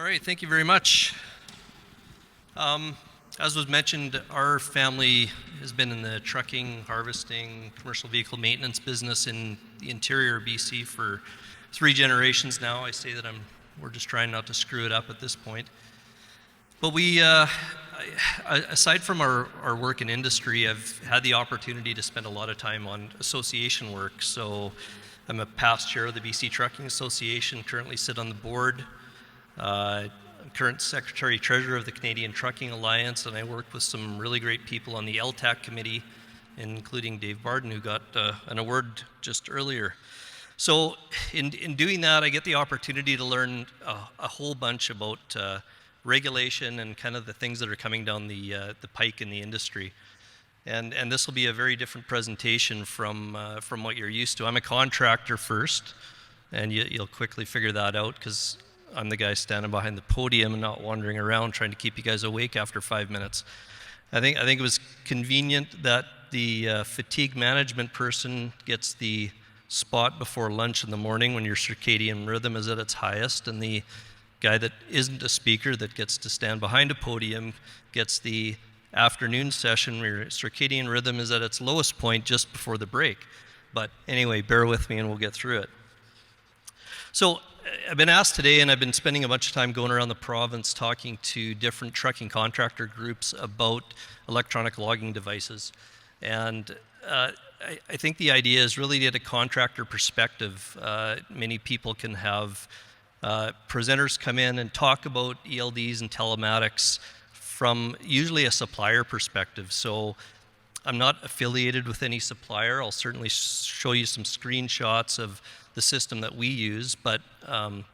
All right, thank you very much. As was mentioned, our family has been in the trucking, harvesting, commercial vehicle maintenance business in the interior of BC for 3 generations now. I say that we're just trying not to screw it up at this point. But aside from our work in industry, I've had the opportunity to spend a lot of time on association work. So I'm a past chair of the BC Trucking Association, currently sit on the board. I'm current Secretary-Treasurer of the Canadian Trucking Alliance, and I work with some really great people on the LTAC committee, including Dave Barden, who got an award just earlier. So in doing that, I get the opportunity to learn a whole bunch about regulation and kind of the things that are coming down the pike in the industry. And this will be a very different presentation from what you're used to. I'm a contractor first, and you'll quickly figure that out because I'm the guy standing behind the podium and not wandering around trying to keep you guys awake after 5 minutes. I think it was convenient that the fatigue management person gets the spot before lunch in the morning when your circadian rhythm is at its highest, and the guy that isn't a speaker that gets to stand behind a podium gets the afternoon session where your circadian rhythm is at its lowest point just before the break. But anyway, bear with me and we'll get through it. So I've been asked today, and I've been spending a bunch of time going around the province talking to different trucking contractor groups about electronic logging devices. And I think the idea is really to get a contractor perspective. Many people can have presenters come in and talk about ELDs and telematics from usually a supplier perspective. So I'm not affiliated with any supplier. I'll certainly show you some screenshots of the system that we use, but I'm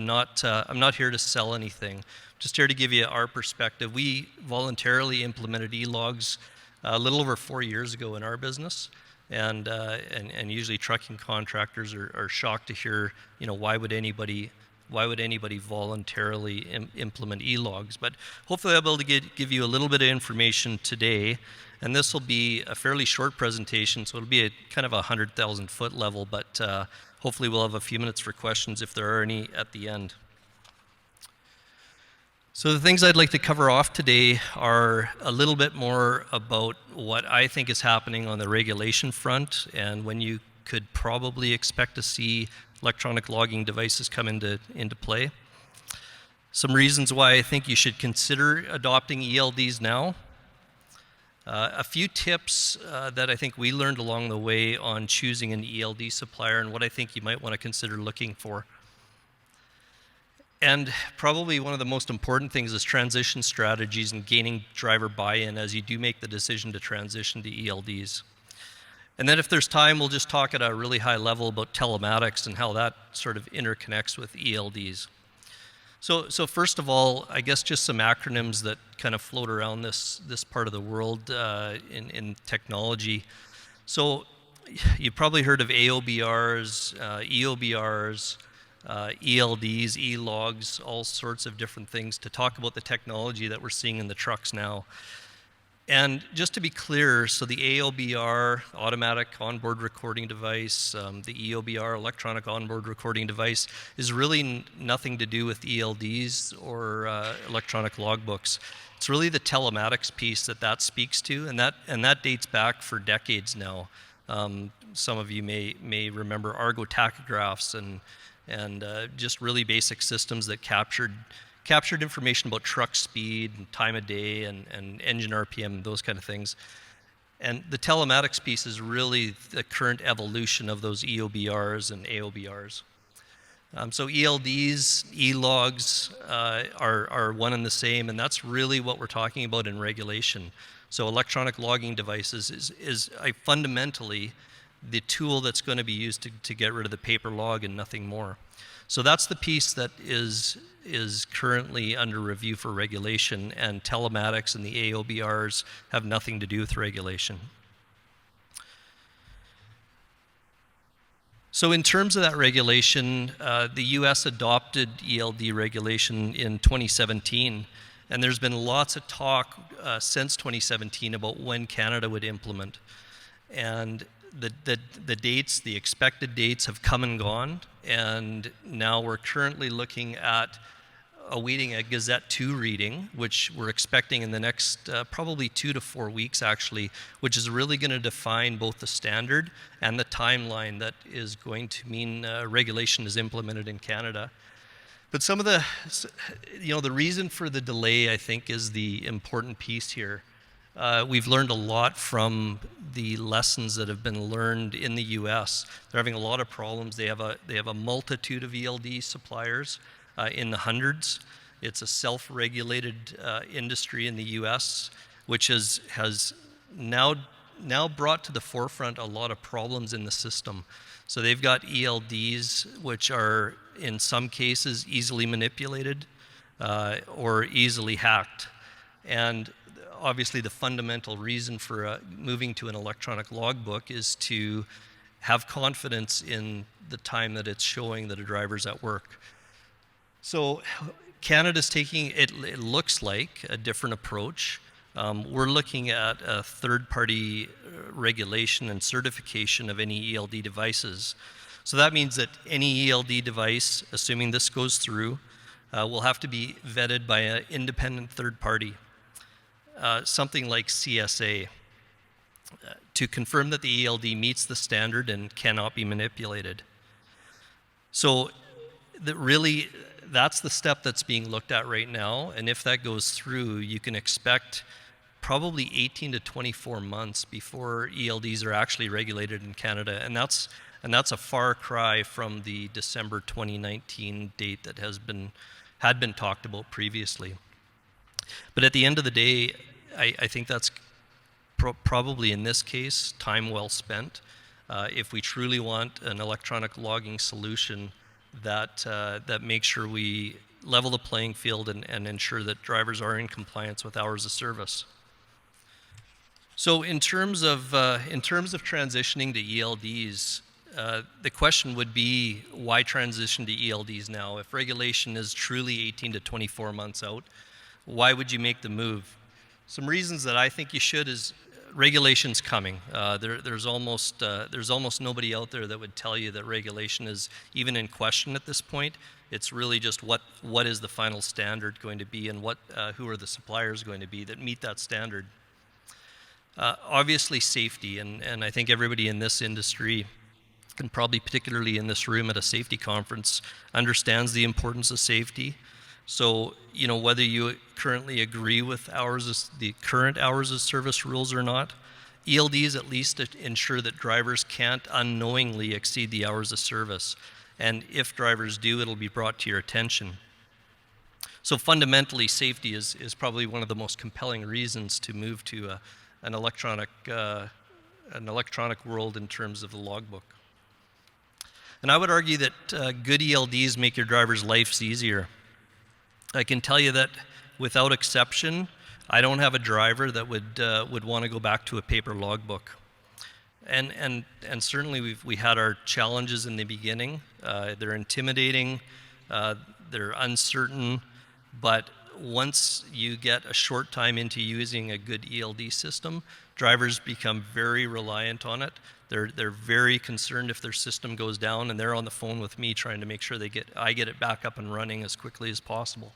not here to sell anything. Just here to give you our perspective. We voluntarily implemented e-logs a little over 4 years ago in our business, and usually trucking contractors are shocked to hear, why would anybody voluntarily implement e-logs? But hopefully I'll be able to give you a little bit of information today. And this will be a fairly short presentation, so it'll be kind of a 100,000 foot level, but hopefully we'll have a few minutes for questions if there are any at the end. So the things I'd like to cover off today are a little bit more about what I think is happening on the regulation front and when you could probably expect to see electronic logging devices come into play. Some reasons why I think you should consider adopting ELDs now. A few tips that I think we learned along the way on choosing an ELD supplier and what I think you might want to consider looking for. And probably one of the most important things is transition strategies and gaining driver buy-in as you do make the decision to transition to ELDs. And then if there's time, we'll just talk at a really high level about telematics and how that sort of interconnects with ELDs. So first of all, I guess just some acronyms that kind of float around this part of the world in technology. So you've probably heard of AOBRs, EOBRs, ELDs, E-logs, all sorts of different things to talk about the technology that we're seeing in the trucks now. And just to be clear, so the AOBR, automatic onboard recording device, the EOBR, electronic onboard recording device, is really nothing to do with ELDs or electronic logbooks. It's really the telematics piece that speaks to, and that dates back for decades now. Some of you may remember Argo tachographs and just really basic systems that captured information about truck speed and time of day and engine RPM, those kind of things. And the telematics piece is really the current evolution of those EOBRs and AOBRs. So ELDs, E-logs are one and the same, and that's really what we're talking about in regulation. So electronic logging devices is fundamentally the tool that's going to be used to get rid of the paper log and nothing more. So that's the piece that is currently under review for regulation, and telematics and the AOBRs have nothing to do with regulation. So in terms of that regulation, the US adopted ELD regulation in 2017, and there's been lots of talk since 2017 about when Canada would implement. And the dates, the expected dates have come and gone, and now we're currently looking at awaiting a Gazette 2 reading, which we're expecting in the next probably 2 to 4 weeks actually, which is really going to define both the standard and the timeline that is going to mean regulation is implemented in Canada. But some of the, the reason for the delay, I think, is the important piece here. We've learned a lot from the lessons that have been learned in the U.S. They're having a lot of problems. They have a multitude of ELD suppliers in the hundreds. It's a self-regulated industry in the U.S., which has now brought to the forefront a lot of problems in the system. So they've got ELDs, which are in some cases easily manipulated or easily hacked. And obviously the fundamental reason for moving to an electronic logbook is to have confidence in the time that it's showing that a driver's at work. So Canada's taking, it looks like, a different approach. We're looking at a third-party regulation and certification of any ELD devices. So that means that any ELD device, assuming this goes through, will have to be vetted by an independent third party, something like CSA, to confirm that the ELD meets the standard and cannot be manipulated. So that's the step that's being looked at right now, and if that goes through, you can expect probably 18 to 24 months before ELDs are actually regulated in Canada, and that's a far cry from the December 2019 date that had been talked about previously. But at the end of the day, I think that's probably in this case time well spent. If we truly want an electronic logging solution that makes sure we level the playing field and ensure that drivers are in compliance with hours of service. So in terms of transitioning to ELDs, the question would be, why transition to ELDs now? If regulation is truly 18 to 24 months out, why would you make the move? Some reasons that I think you should is regulation's coming. There's almost nobody out there that would tell you that regulation is even in question at this point. It's really just what is the final standard going to be, and who are the suppliers going to be that meet that standard. Obviously safety, and I think everybody in this industry, and probably particularly in this room at a safety conference, understands the importance of safety. So, whether you currently agree with the current hours of service rules or not, ELDs at least ensure that drivers can't unknowingly exceed the hours of service. And if drivers do, it'll be brought to your attention. So fundamentally, safety is probably one of the most compelling reasons to move to an electronic world in terms of the logbook. And I would argue that good ELDs make your drivers' lives easier. I can tell you that without exception, I don't have a driver that would want to go back to a paper logbook. And certainly we had our challenges in the beginning. They're intimidating, they're uncertain, but once you get a short time into using a good ELD system, drivers become very reliant on it. They're very concerned if their system goes down, and they're on the phone with me trying to make sure I get it back up and running as quickly as possible.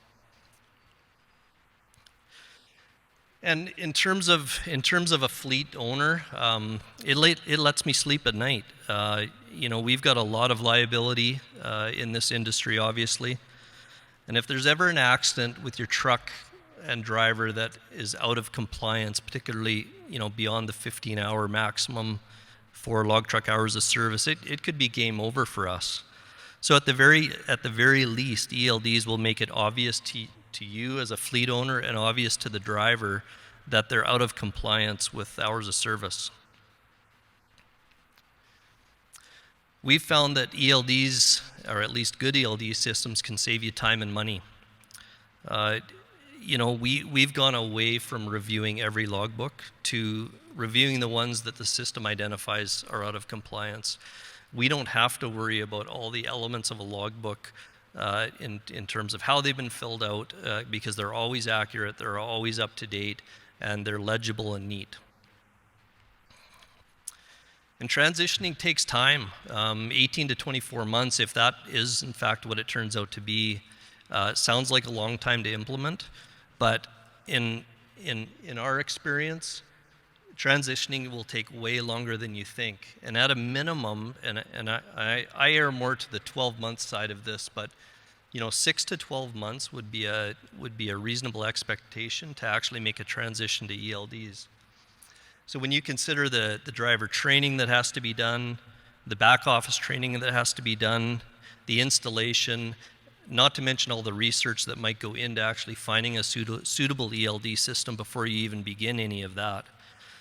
And in terms of a fleet owner, it lets me sleep at night. We've got a lot of liability in this industry, obviously. And if there's ever an accident with your truck and driver that is out of compliance, particularly beyond the 15-hour maximum for log truck hours of service, it could be game over for us. So at the very least, ELDs will make it obvious to you as a fleet owner and obvious to the driver that they're out of compliance with hours of service. We've found that ELDs, or at least good ELD systems, can save you time and money. We've gone away from reviewing every logbook to reviewing the ones that the system identifies are out of compliance. We don't have to worry about all the elements of a logbook in terms of how they've been filled out because they're always accurate, they're always up to date, and they're legible and neat. And transitioning takes time, 18 to 24 months, if that is in fact what it turns out to be. Sounds like a long time to implement, but in our experience, transitioning will take way longer than you think. And at a minimum, and I err more to the 12-month side of this, but 6 to 12 months would be a reasonable expectation to actually make a transition to ELDs. So when you consider the driver training that has to be done, the back office training that has to be done, the installation, not to mention all the research that might go into actually finding a suitable ELD system before you even begin any of that.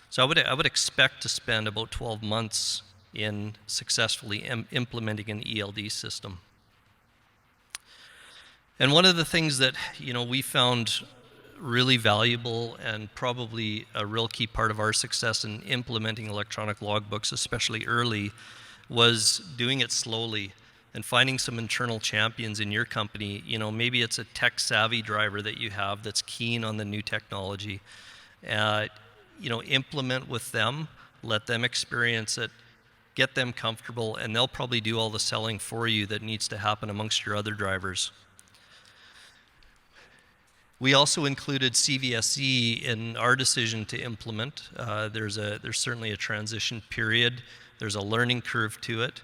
So I would expect to spend about 12 months in successfully implementing an ELD system. And one of the things that we found really valuable and probably a real key part of our success in implementing electronic logbooks, especially early, was doing it slowly and finding some internal champions in your company. Maybe it's a tech-savvy driver that you have that's keen on the new technology. Implement with them, let them experience it, get them comfortable, and they'll probably do all the selling for you that needs to happen amongst your other drivers. We also included CVSE in our decision to implement. There's certainly a transition period. There's a learning curve to it.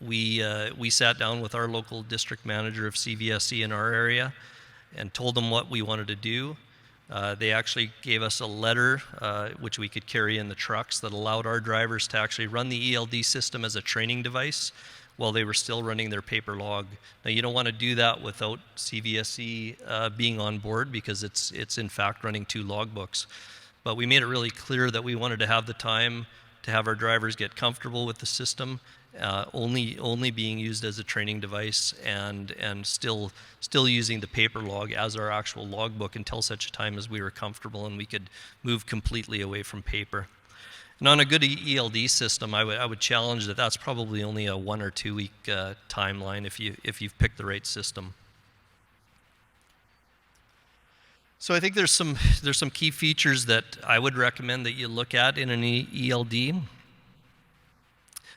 We sat down with our local district manager of CVSE in our area and told them what we wanted to do. They actually gave us a letter which we could carry in the trucks that allowed our drivers to actually run the ELD system as a training device while they were still running their paper log. Now, you don't want to do that without CVSE being on board, because it's in fact running 2 logbooks. But we made it really clear that we wanted to have the time to have our drivers get comfortable with the system, only being used as a training device, and still using the paper log as our actual logbook until such a time as we were comfortable and we could move completely away from paper. And on a good ELD system, I would challenge that that's probably only a 1 or 2 week timeline if you've picked the right system. So I think there's some key features that I would recommend that you look at in an ELD.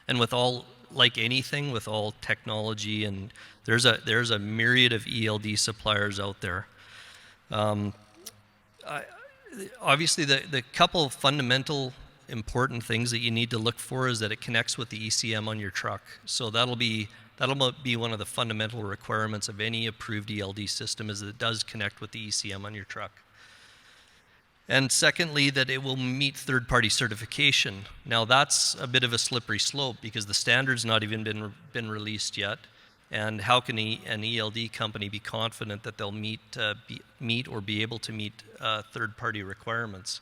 And with all, like anything, with all technology, and there's a myriad of ELD suppliers out there. Obviously, the couple of fundamental important things that you need to look for is that it connects with the ECM on your truck. So that'll be one of the fundamental requirements of any approved ELD system, is that it does connect with the ECM on your truck. And secondly, that it will meet third-party certification. Now that's a bit of a slippery slope, because the standard's not even been released yet. And how can an ELD company be confident that they'll meet or be able to meet third-party requirements?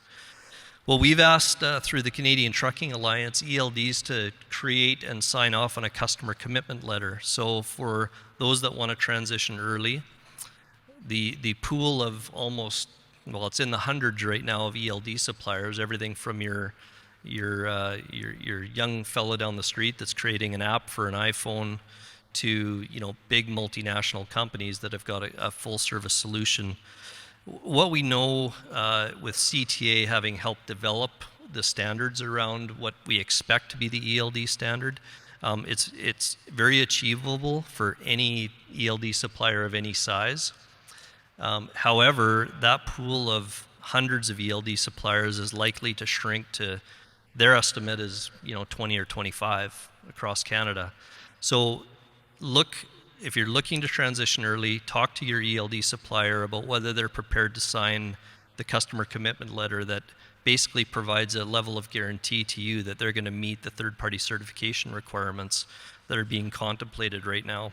Well, we've asked through the Canadian Trucking Alliance ELDs to create and sign off on a customer commitment letter. So for those that want to transition early, the pool of it's in the hundreds right now of ELD suppliers, everything from your young fellow down the street that's creating an app for an iPhone to big multinational companies that have got a full service solution. What we know with CTA having helped develop the standards around what we expect to be the ELD standard, it's very achievable for any ELD supplier of any size. However, that pool of hundreds of ELD suppliers is likely to shrink to, their estimate is 20 or 25 across Canada. So if you're looking to transition early, talk to your ELD supplier about whether they're prepared to sign the customer commitment letter that basically provides a level of guarantee to you that they're going to meet the third-party certification requirements that are being contemplated right now.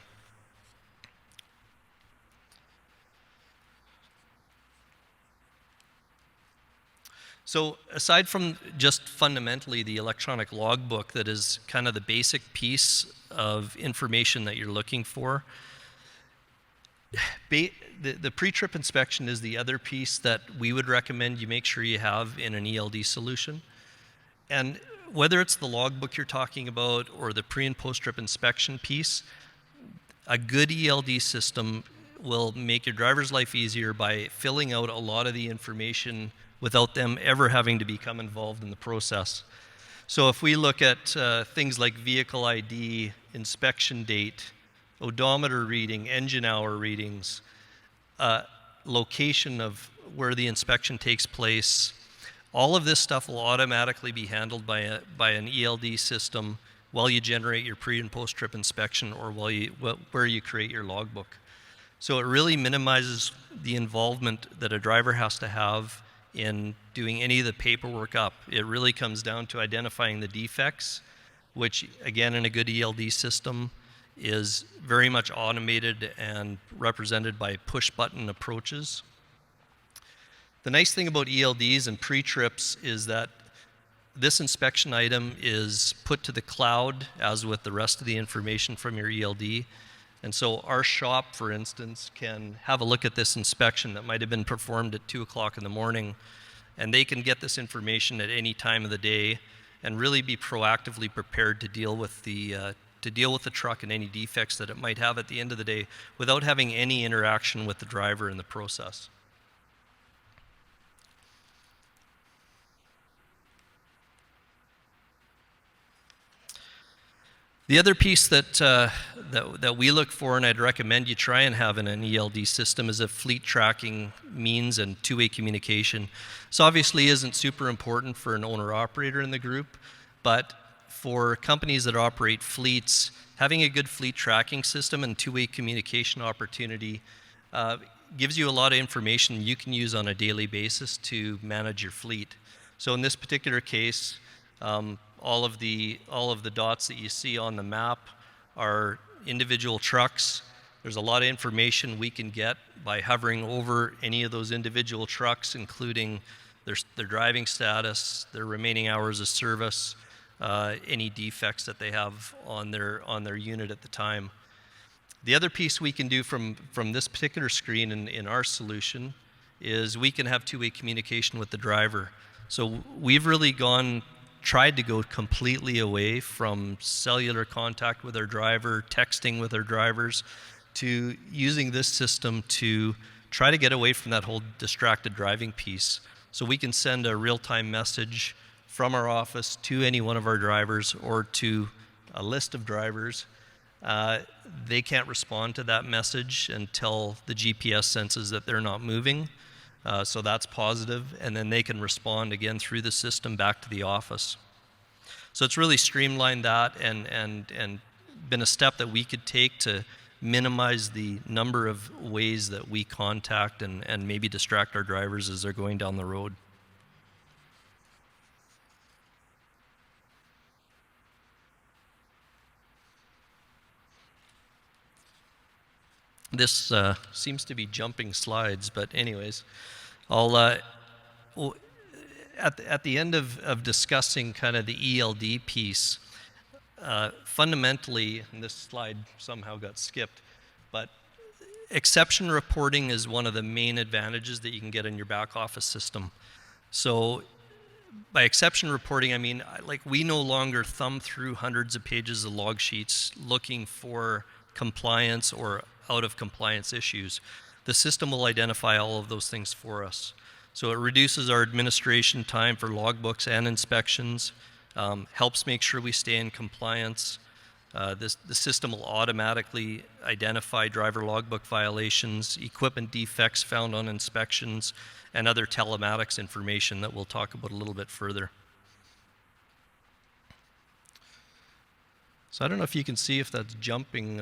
So aside from just fundamentally the electronic logbook that is kind of the basic piece of information that you're looking for, the pre-trip inspection is the other piece that we would recommend you make sure you have in an ELD solution. And whether it's the logbook you're talking about or the pre- and post-trip inspection piece, a good ELD system will make your driver's life easier by filling out a lot of the information without them ever having to become involved in the process. So if we look at things like vehicle ID, inspection date, odometer reading, engine hour readings, location of where the inspection takes place. All of this stuff will automatically be handled by an ELD system while you generate your pre and post trip inspection, or where you create your logbook. So it really minimizes the involvement that a driver has to have in doing any of the paperwork up. It really comes down to identifying the defects, which again in a good ELD system is very much automated and represented by push button approaches. The nice thing about ELDs and pre-trips is that this inspection item is put to the cloud as with the rest of the information from your ELD. And so our shop, for instance, can have a look at this inspection that might have been performed at 2 o'clock in the morning, and they can get this information at any time of the day and really be proactively prepared to deal with the truck and any defects that it might have at the end of the day without having any interaction with the driver in the process. The other piece that we look for, and I'd recommend you try and have in an ELD system, is a fleet tracking means and two-way communication. This obviously isn't super important for an owner-operator in the group, but for companies that operate fleets, having a good fleet tracking system and two-way communication opportunity gives you a lot of information you can use on a daily basis to manage your fleet. So in this particular case, all of the dots that you see on the map are individual trucks. There's a lot of information we can get by hovering over any of those individual trucks, including their driving status, their remaining hours of service, any defects that they have on their unit at the time. The other piece we can do from this particular screen in our solution is we can have two-way communication with the driver. So we've really tried to go completely away from cellular contact with our driver, texting with our drivers, to using this system to try to get away from that whole distracted driving piece. So we can send a real-time message from our office to any one of our drivers or to a list of drivers. They can't respond to that message until the GPS senses that they're not moving. So that's positive, and then they can respond again through the system back to the office. So it's really streamlined that and been a step that we could take to minimize the number of ways that we contact and maybe distract our drivers as they're going down the road. This seems to be jumping slides, but anyways, I'll at the end of discussing kind of the ELD piece, fundamentally, and this slide somehow got skipped, but exception reporting is one of the main advantages that you can get in your back office system. So by exception reporting, I mean, like, we no longer thumb through hundreds of pages of log sheets looking for compliance or out of compliance issues. The system will identify all of those things for us. So it reduces our administration time for logbooks and inspections, helps make sure we stay in compliance. The system will automatically identify driver logbook violations, equipment defects found on inspections, and other telematics information that we'll talk about a little bit further. So I don't know if you can see if that's jumping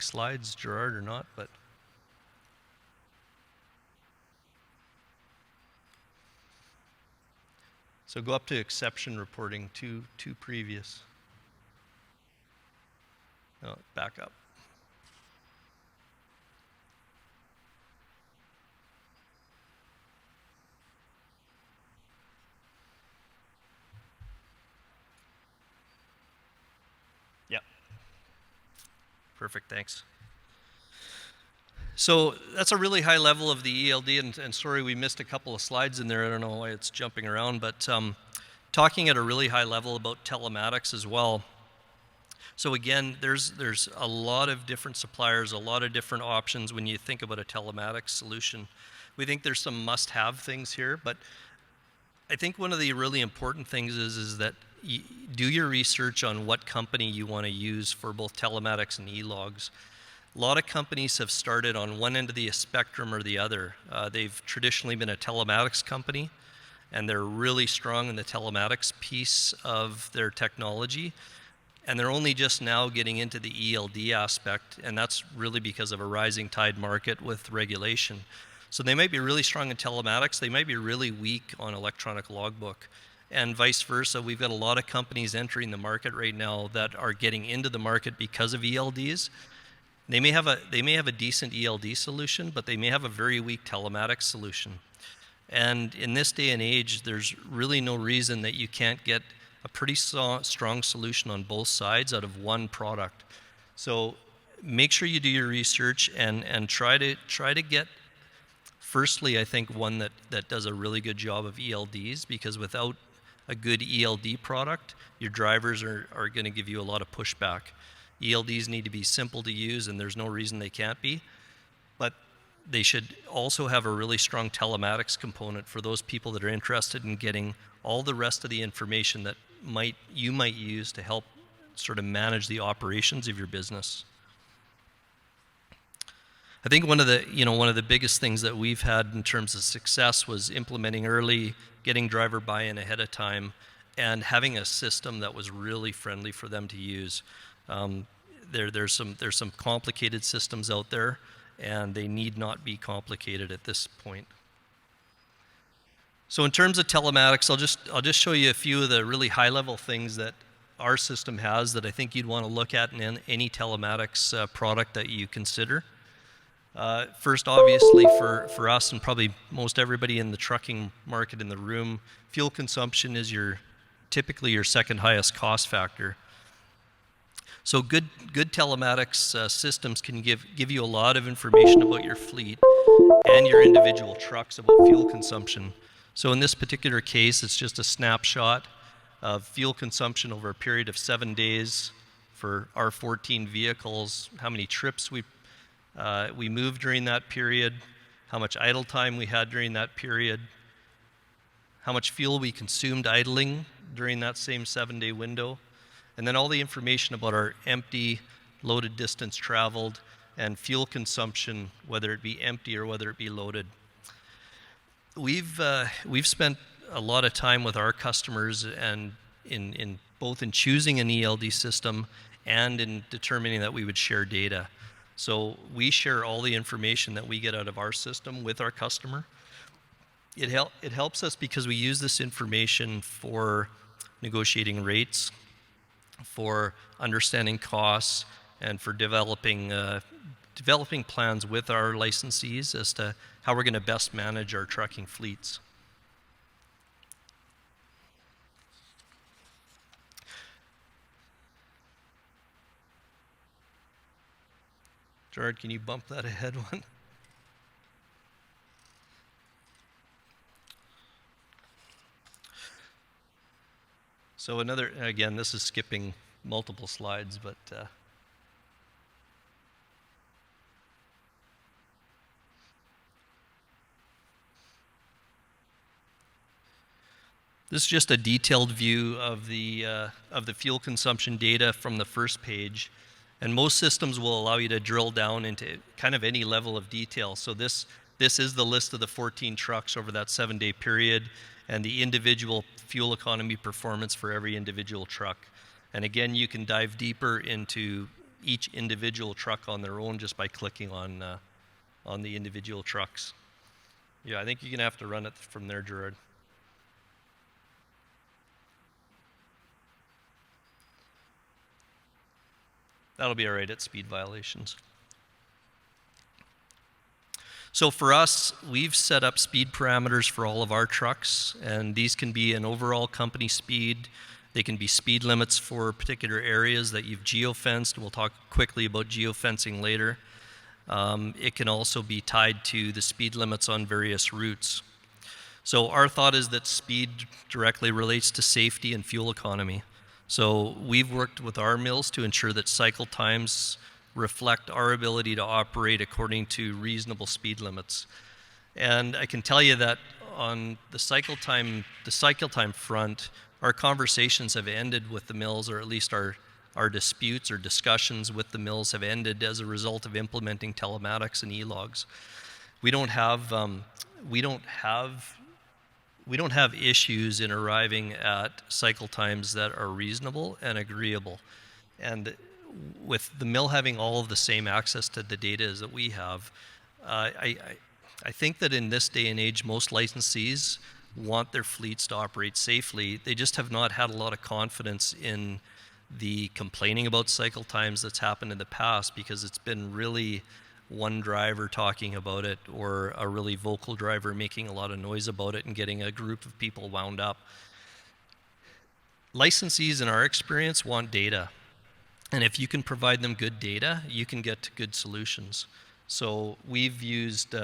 slides, Gerard, or not, but so go up to exception reporting, two previous. No, back up. Yep. Perfect, thanks. So that's a really high level of the ELD, and sorry we missed a couple of slides in there. I don't know why it's jumping around, but talking at a really high level about telematics as well. So again, there's a lot of different suppliers, a lot of different options when you think about a telematics solution. We think there's some must-have things here, but I think one of the really important things is that do your research on what company you want to use for both telematics and e-logs. A lot of companies have started on one end of the spectrum or the other. They've traditionally been a telematics company, and they're really strong in the telematics piece of their technology. And they're only just now getting into the ELD aspect, and that's really because of a rising tide market with regulation. So they might be really strong in telematics, they might be really weak on electronic logbook, and vice versa. We've got a lot of companies entering the market right now that are getting into the market because of ELDs. They may have a decent ELD solution, but they may have a very weak telematics solution. And in this day and age, there's really no reason that you can't get a pretty strong solution on both sides out of one product. So make sure you do your research and try to get, firstly, I think one that does a really good job of ELDs, because without a good ELD product, your drivers are going to give you a lot of pushback. ELDs need to be simple to use, and there's no reason they can't be, but they should also have a really strong telematics component for those people that are interested in getting all the rest of the information that you might use to help sort of manage the operations of your business. I think one of the biggest things that we've had in terms of success was implementing early, getting driver buy-in ahead of time, and having a system that was really friendly for them to use. There's some complicated systems out there, and they need not be complicated at this point. So in terms of telematics, I'll just show you a few of the really high-level things that our system has that I think you'd want to look at in any telematics product that you consider. First, obviously, for us and probably most everybody in the trucking market in the room, fuel consumption is typically your second highest cost factor. So good telematics systems can give you a lot of information about your fleet and your individual trucks about fuel consumption. So in this particular case, it's just a snapshot of fuel consumption over a period of 7 days for our 14 vehicles, how many trips we moved during that period, how much idle time we had during that period, how much fuel we consumed idling during that same 7-day window, and then all the information about our empty, loaded distance traveled, and fuel consumption, whether it be empty or whether it be loaded. We've spent a lot of time with our customers and in both in choosing an ELD system and in determining that we would share data. So we share all the information that we get out of our system with our customer. It helps us because we use this information for negotiating rates, for understanding costs, and for developing plans with our licensees as to how we're going to best manage our trucking fleets. Gerard, can you bump that ahead one? So again, this is skipping multiple slides, but this is just a detailed view of the fuel consumption data from the first page. And most systems will allow you to drill down into kind of any level of detail. So this is the list of the 14 trucks over that 7-day period and the individual fuel economy performance for every individual truck. And again, you can dive deeper into each individual truck on their own just by clicking on the individual trucks. Yeah, I think you're gonna have to run it from there, Gerard. That'll be all right at speed violations. So for us, we've set up speed parameters for all of our trucks, and these can be an overall company speed. They can be speed limits for particular areas that you've geofenced. We'll talk quickly about geofencing later. It can also be tied to the speed limits on various routes. So our thought is that speed directly relates to safety and fuel economy. So we've worked with our mills to ensure that cycle times reflect our ability to operate according to reasonable speed limits. And I can tell you that on the cycle time front, our conversations have ended with the mills, or at least our disputes or discussions with the mills have ended as a result of implementing telematics and e-logs. We don't have issues in arriving at cycle times that are reasonable and agreeable. And with the mill having all of the same access to the data as that we have, I think that in this day and age, most licensees want their fleets to operate safely. They just have not had a lot of confidence in the complaining about cycle times that's happened in the past, because it's been really one driver talking about it, or a really vocal driver making a lot of noise about it and getting a group of people wound up. Licensees, in our experience, want data. And if you can provide them good data, you can get to good solutions. So we've used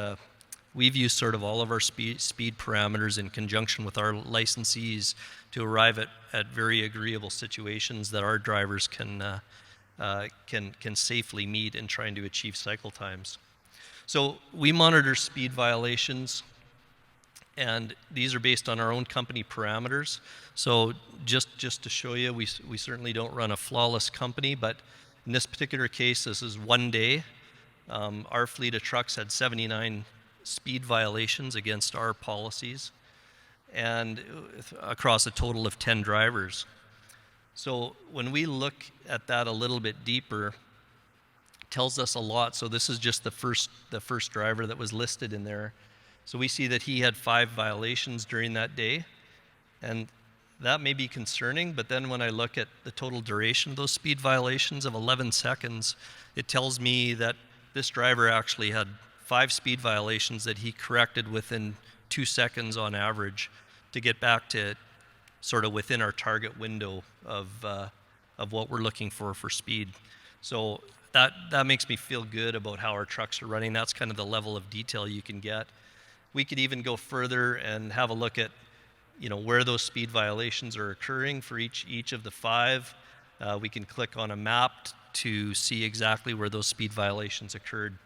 sort of all of our speed parameters in conjunction with our licensees to arrive at very agreeable situations that our drivers can safely meet in trying to achieve cycle times. So we monitor speed violations, and these are based on our own company parameters. So just to show you, we certainly don't run a flawless company, but in this particular case, this is one day. Our fleet of trucks had 79 speed violations against our policies, and across a total of 10 drivers. So when we look at that a little bit deeper, it tells us a lot. So this is just the first driver that was listed in there. So we see that he had 5 violations during that day, and that may be concerning, but then when I look at the total duration of those speed violations of 11 seconds, it tells me that this driver actually had 5 speed violations that he corrected within 2 seconds on average to get back to sort of within our target window of what we're looking for speed. So that makes me feel good about how our trucks are running. That's kind of the level of detail you can get. We could even go further and have a look at, where those speed violations are occurring for each of the 5. We can click on a map to see exactly where those speed violations occurred.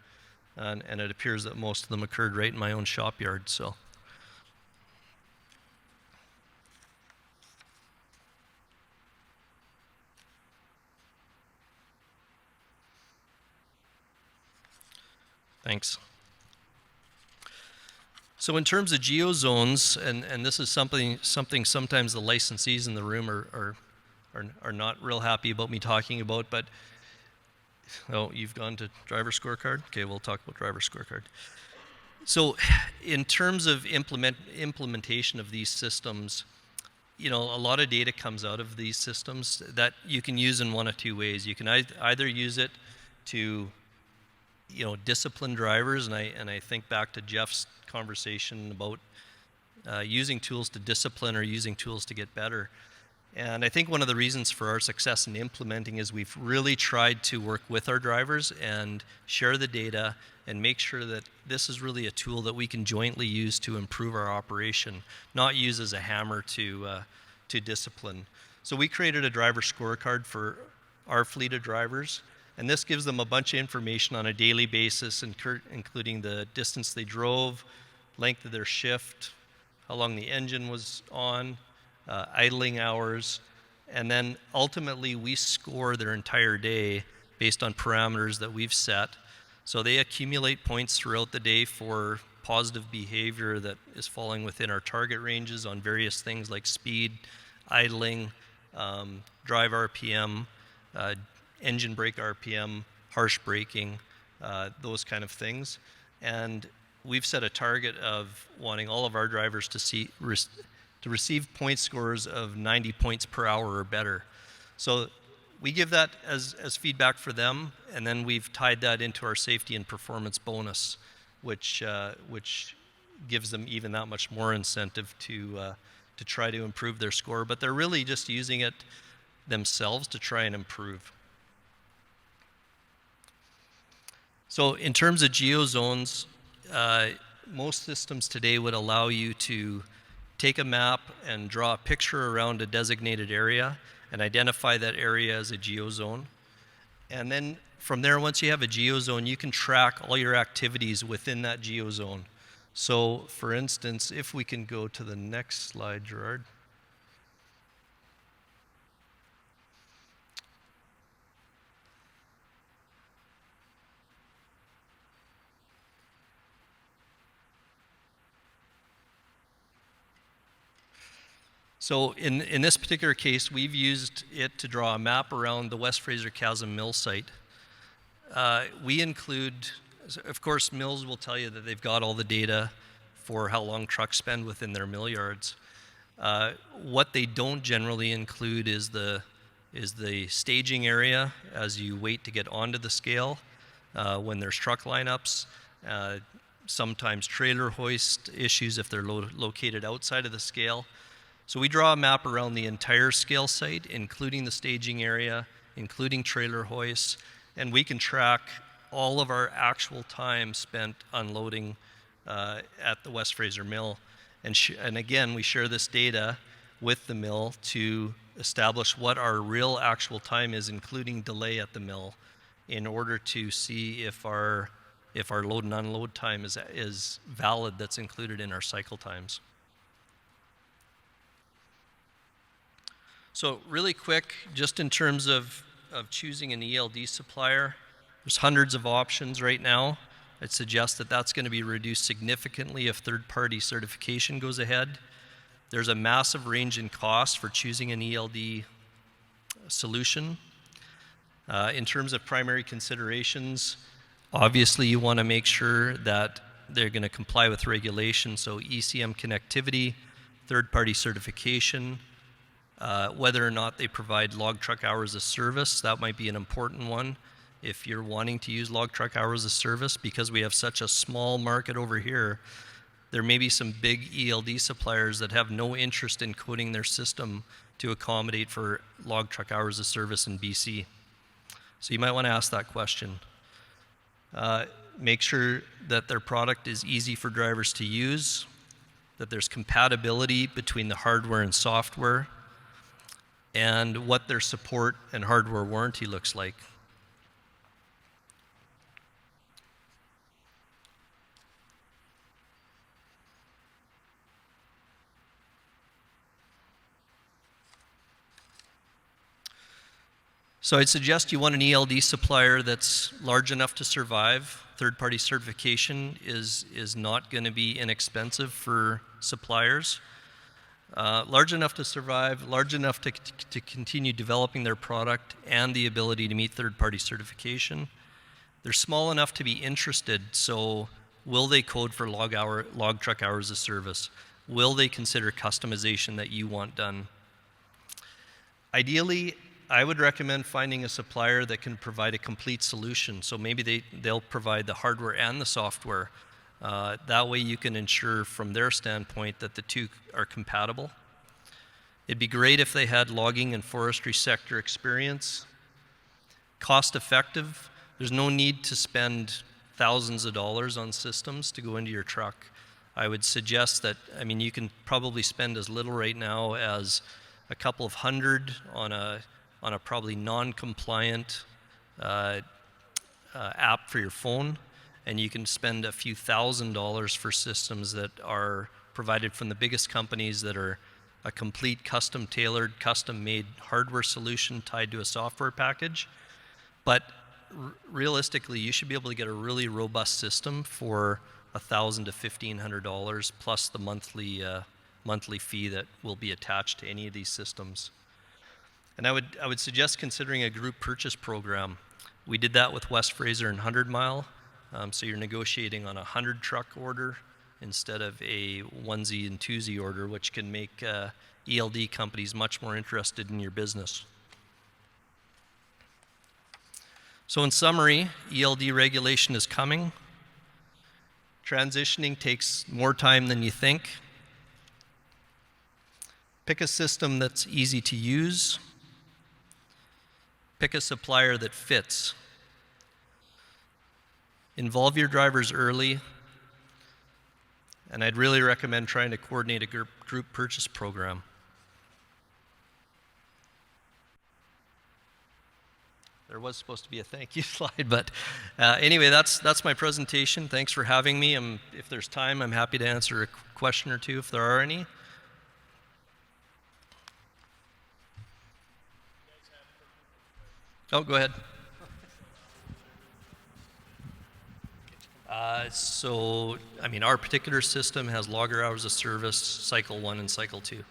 And it appears that most of them occurred right in my own shop yard. So. Thanks. So in terms of geozones, and this is something sometimes the licensees in the room are not real happy about me talking about, but you've gone to driver scorecard? Okay, we'll talk about driver scorecard. So in terms of implementation of these systems, a lot of data comes out of these systems that you can use in one of two ways. You can either use it to discipline drivers, and I think back to Jeff's conversation about using tools to discipline or using tools to get better. And I think one of the reasons for our success in implementing is we've really tried to work with our drivers and share the data and make sure that this is really a tool that we can jointly use to improve our operation, not use as a hammer to discipline. So we created a driver scorecard for our fleet of drivers, and this gives them a bunch of information on a daily basis, including the distance they drove, length of their shift, how long the engine was on, idling hours, and then ultimately we score their entire day based on parameters that we've set. So they accumulate points throughout the day for positive behavior that is falling within our target ranges on various things like speed, idling, drive RPM, engine brake RPM, harsh braking, those kind of things. And we've set a target of wanting all of our drivers to receive point scores of 90 points per hour or better. So we give that as feedback for them, and then we've tied that into our safety and performance bonus, which gives them even that much more incentive to try to improve their score. But they're really just using it themselves to try and improve. So in terms of geozones, most systems today would allow you to take a map and draw a picture around a designated area and identify that area as a geozone. And then from there, once you have a geozone, you can track all your activities within that geozone. So for instance, if we can go to the next slide, Gerard. So in this particular case, we've used it to draw a map around the West Fraser Chasm Mill site. We include, of course, mills will tell you that they've got all the data for how long trucks spend within their mill yards. What they don't generally include is the staging area as you wait to get onto the scale, when there's truck lineups, sometimes trailer hoist issues if they're located outside of the scale. So we draw a map around the entire scale site, including the staging area, including trailer hoists, and we can track all of our actual time spent unloading at the West Fraser Mill. And again, we share this data with the mill to establish what our real actual time is, including delay at the mill, in order to see if our load and unload time is valid that's included in our cycle times. So really quick, just in terms of choosing an ELD supplier, there's hundreds of options right now. I'd suggest that that's going to be reduced significantly if third-party certification goes ahead. There's a massive range in cost for choosing an ELD solution. In terms of primary considerations, obviously you want to make sure that they're going to comply with regulation, so ECM connectivity, third-party certification, whether or not they provide log truck hours of service. That might be an important one if you're wanting to use log truck hours of service. Because we have such a small market over here, there may be some big ELD suppliers that have no interest in coding their system to accommodate for log truck hours of service in BC. So you might want to ask that question. Make sure that their product is easy for drivers to use, that there's compatibility between the hardware and software, and what their support and hardware warranty looks like. So I'd suggest you want an ELD supplier that's large enough to survive. Third-party certification is not going to be inexpensive for suppliers. Large enough to survive, large enough to continue developing their product, and the ability to meet third-party certification. They're small enough to be interested, so will they code for log truck hours of service? Will they consider customization that you want done? Ideally, I would recommend finding a supplier that can provide a complete solution. So maybe they'll provide the hardware and the software. That way you can ensure from their standpoint that the two are compatible. It'd be great if they had logging and forestry sector experience. Cost effective. There's no need to spend thousands of dollars on systems to go into your truck. I would suggest that, you can probably spend as little right now as a couple of hundred on a probably non-compliant app for your phone, and you can spend a few $1,000s for systems that are provided from the biggest companies that are a complete custom-tailored, custom-made hardware solution tied to a software package. But realistically, you should be able to get a really robust system for $1,000 to $1,500 plus the monthly fee that will be attached to any of these systems. And I would suggest considering a group purchase program. We did that with West Fraser and 100 Mile. So you're negotiating on a 100 truck order instead of a onesie and twosie order, which can make ELD companies much more interested in your business. So in summary, ELD regulation is coming. Transitioning takes more time than you think. Pick a system that's easy to use. Pick a supplier that fits. Involve your drivers early, and I'd really recommend trying to coordinate a group purchase program. There was supposed to be a thank you slide, but anyway, that's my presentation. Thanks for having me. If there's time, I'm happy to answer a question or two if there are any. Oh, go ahead. Our particular system has logger hours of service, cycle 1 and cycle 2.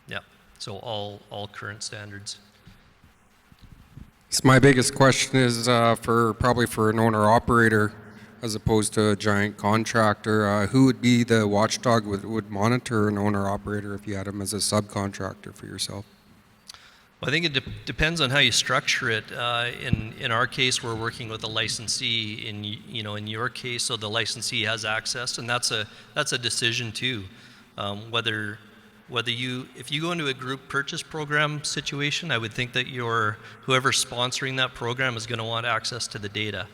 Yeah. So all current standards. So my biggest question is probably for an owner-operator as opposed to a giant contractor. Who would be the watchdog would monitor an owner-operator if you had him as a subcontractor for yourself? Well, I think it depends on how you structure it. In our case, we're working with a licensee. In your case, so the licensee has access, and that's a decision too. Whether if you go into a group purchase program situation, I would think that whoever's sponsoring that program is going to want access to the data.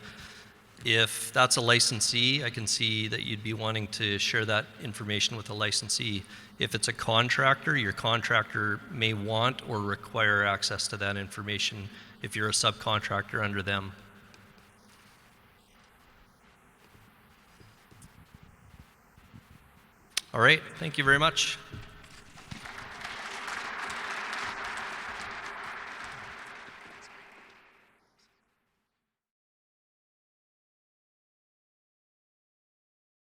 If that's a licensee, I can see that you'd be wanting to share that information with a licensee. If it's a contractor, your contractor may want or require access to that information if you're a subcontractor under them. All right, thank you very much.